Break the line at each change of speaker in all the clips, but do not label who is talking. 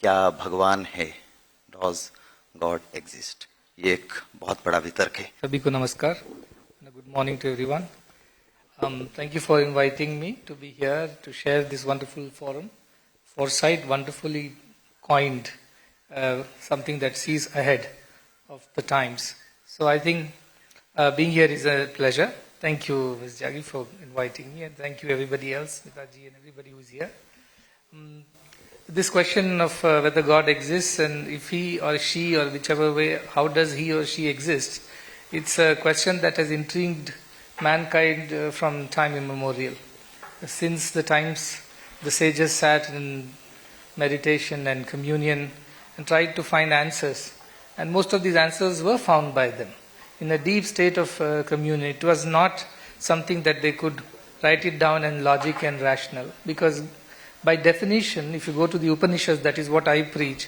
क्या भगवान है, डॉज गॉड एग्जिस्ट, ये एक बहुत बड़ा वितर्क है.
सभी को नमस्कार. Good morning to everyone. Thank you for inviting me to be here to share this wonderful forum. Foresight wonderfully coined something that sees ahead of the times. So I think being here is a pleasure. Thank you, Ms. Jagi, for inviting me, and thank you everybody else, Mitaji and everybody who is here. This question of whether God exists and if he or she or whichever way, how does he or she exist? It's a question that has intrigued mankind from time immemorial. Since the times the sages sat in meditation and communion and tried to find answers, and most of these answers were found by them in a deep state of communion. It was not something that they could write it down in logic and rational, because by definition, if you go to the Upanishads, that is what I preach,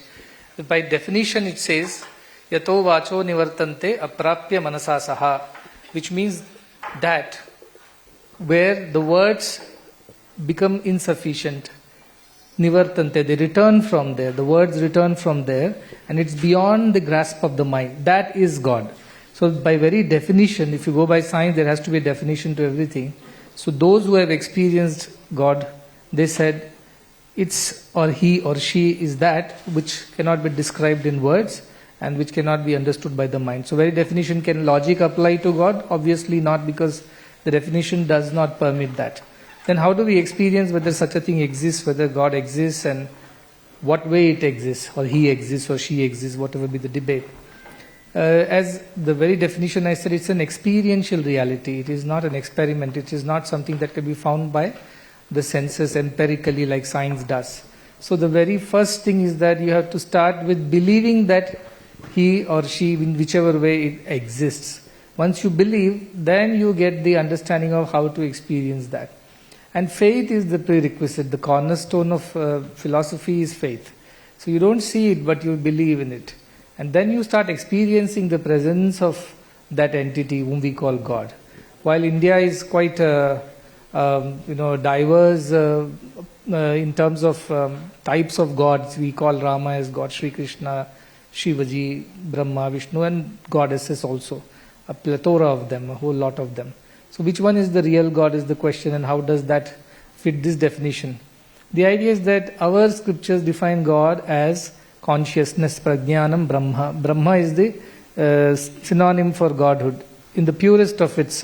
by definition it says, Yato vacho nivartante aprapya manasa saha, which means that where the words become insufficient, nivartante, they return from there, the words return from there, and it's beyond the grasp of the mind. That is God. So by very definition, if you go by science, there has to be a definition to everything. So those who have experienced God, they said, it's or he or she is that which cannot be described in words and which cannot be understood by the mind. So very definition, can logic apply to God? Obviously not, because the definition does not permit that. Then how do we experience whether such a thing exists, whether God exists, and what way it exists, or he exists or she exists, whatever be the debate. As the very definition I said, it's an experiential reality. It is not an experiment. It is not something that can be found by the senses empirically like science does. So the very first thing is that you have to start with believing that he or she, in whichever way it exists. Once you believe, then you get the understanding of how to experience that. And faith is the prerequisite. The cornerstone of philosophy is faith. So you don't see it, but you believe in it. And then you start experiencing the presence of that entity whom we call God. While India is quite diverse in terms of types of gods, we call Rama as God, Sri Krishna, Shivaji, Brahma, Vishnu, and goddesses also. A plethora of them, a whole lot of them. So which one is the real God is the question, and how does that fit this definition? The idea is that our scriptures define God as consciousness, prajnanam, Brahma. Brahma is the synonym for Godhood in the purest of its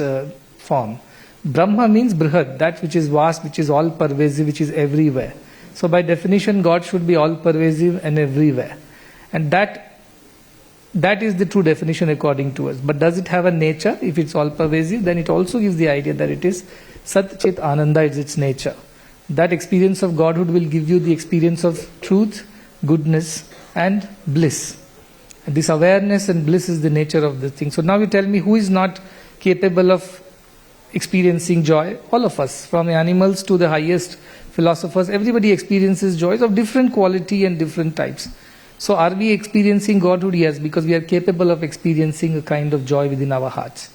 form. Brahma means Brihad, that which is vast, which is all pervasive, which is everywhere. So by definition, God should be all pervasive and everywhere. And that is the true definition according to us. But does it have a nature? If it's all pervasive, then it also gives the idea that it is Sat Chit Ananda is its nature. That experience of Godhood will give you the experience of truth, goodness, and bliss. And this awareness and bliss is the nature of the thing. So now you tell me, who is not capable of experiencing joy? All of us, from the animals to the highest philosophers, everybody experiences joys of different quality and different types. So are we experiencing Godhood? Yes, because we are capable of experiencing a kind of joy within our hearts.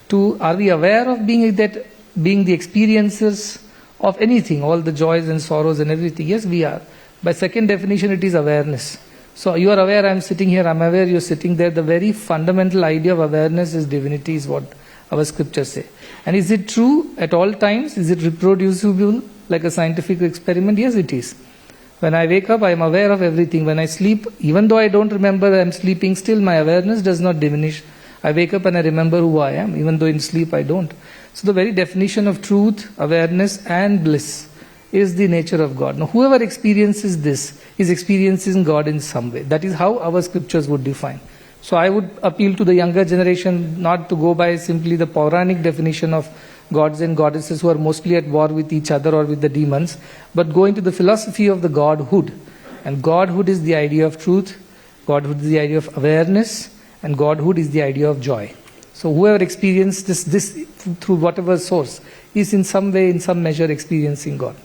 Two, are we aware of being the experiencers of anything, all the joys and sorrows and everything? Yes, we are. By second definition, it is awareness. So you are aware, I am sitting here, I am aware you are sitting there. The very fundamental idea of awareness is divinity, is what our scriptures say. And is it true at all times? Is it reproducible like a scientific experiment? Yes, it is. When I wake up, I am aware of everything. When I sleep, even though I don't remember I am sleeping, still my awareness does not diminish. I wake up and I remember who I am, even though in sleep I don't. So the very definition of truth, awareness, and bliss is the nature of God. Now whoever experiences this is experiencing God in some way. That is how our scriptures would define. So I would appeal to the younger generation not to go by simply the Puranic definition of gods and goddesses who are mostly at war with each other or with the demons, but go into the philosophy of the Godhood. And Godhood is the idea of truth, Godhood is the idea of awareness, and Godhood is the idea of joy. So whoever experiences this through whatever source is in some way, in some measure experiencing God.